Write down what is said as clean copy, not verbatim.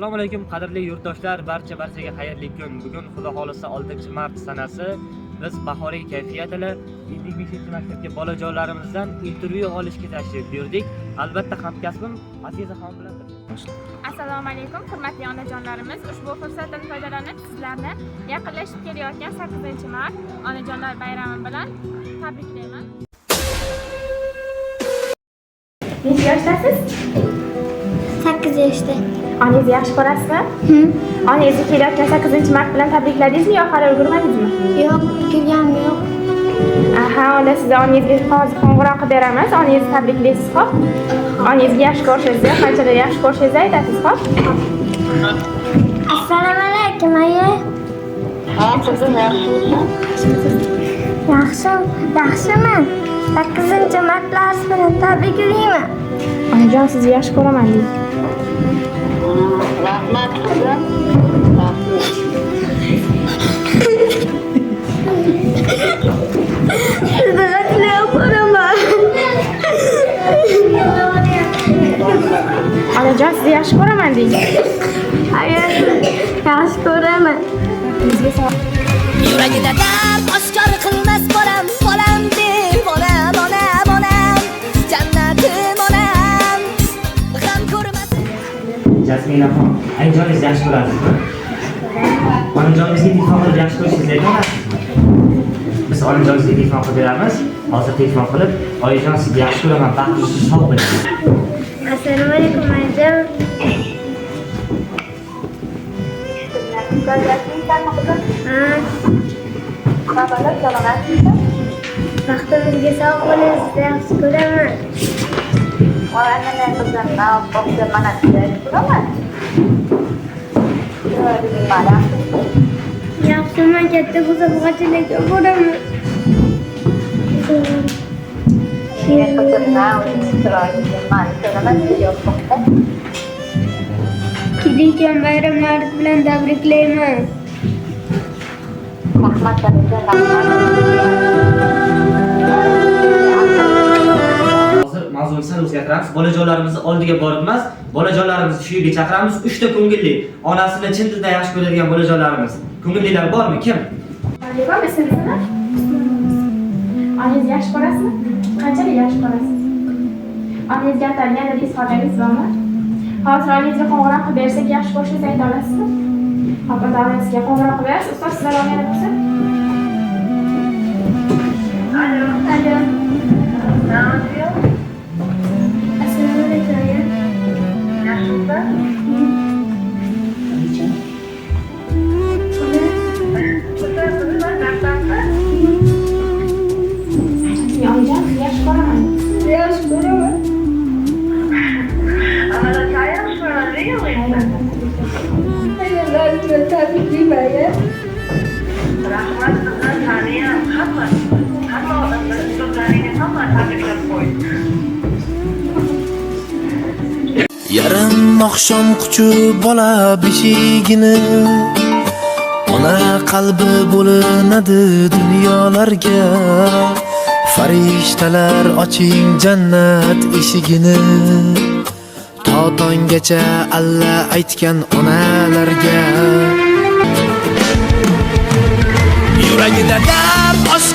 Assalomu alaykum qadrli yurtdoshlar, barchaga xayrli kun. Bugun Xudo xolisa 6-mart sanasi. Biz bahoriy kayfiyat bilan 5-maktabga bolajonlarimizdan intervyu olishga tashrif buyurdik. Albatta hamkasbim Azizaxon bilan birga. Assalomu alaykum hurmatli onajonlarimiz. Ushbu fursatdan foydalanib sizlarni yaqinlashib kelayotgan 8-mart onajonlar bayrami bilan tabriklayman. Necha yoshdasiz? 8 yoshda. Onangizni yaxshi ko'rasizmi? Onangizni kelayotgan 8-mart bilan tabrikladingizmi yo hali ulgurmadingizmi? Yo'q, kelganim yo'q. Aha, onda siz onangizga hozir qo'ng'iroq qilib beramiz. Onangizni tabriklaysiz, xo'p? Onangizni yaxshi ko'rishingizni, qanchalar yaxshi ko'rishingizni aytasiz, xo'p? Assalomu alaykum, aya. Yaxshiman. 8-martlar bilan tabriklayman. Onajon, sizni yaxshi ko'raman deydi. Rahmat qizim. Sizni qatlab qo'raman. Onajon, sizni yaxshi ko'raman deydi. Aya, yaxshi ko'raman. Yuragida dard oshkor qilmas bolam, bolam deb, bolam, jannatim onam, g'am ko'rmasin. Jasminaxon, onajoningizni yaxshi ko'rasizmi? Onajoningizga telefon qilib yaxshi ko'rishingizni aytasizmi? Biz onajoningizga telefon qilib beramiz. Hozir telefon qilib, onajon sizni yaxshi ko'raman, baxtli sog' bo'ling. Assalomu alaykum, onajon. Baxtimizga sog' bo'ling, sizni yaxshi ko'raman. Yaxshiman, katta bo'lsa bog'chalarga boraman. Kelayotgan bayramlar bilan tabriklayman. Hozir mavzuni sal o'zgartiramiz. Bolajonlarimizni oldiga borib emas, bolajonlarimizni shu yerga chaqiramiz. 3 ta ko'ngilli, onasini chin dildan yaxshi ko'radigan bolajonlarimiz. Ko'ngillilar bormi? Kim? Alaykum, sizlarmi? Onangizni yaxshi ko'rasizmi? Qanchalik yaxshi ko'rasiz? Onangizga atalgan xabaringiz bormi? Hozir onangizga qo'ng'iroq qilib bersak yaxshi ko'rishingizni ayta olasizmi? Hop, onangizga qo'ng'iroq qilib berasiz. Ustoz sizlar olganlar bo'lsa. Alo. Assalomu alaykum, aya. Onajon, sizni yaxshi ko'raman. Yaxshi ko'raman. Ayollarni tabriklayman, aya. Rahmat qizim, taniyam hamma odamlar ustozlaringni hamma tabriklab qo'y. Yarim oqshom quchib bola beshigini, ona qalbi bo'linadi dunyolarga. Farishtalar oching jannat eshigini, to tonggacha alla aytgan onalarga. Yuragida dard oshkor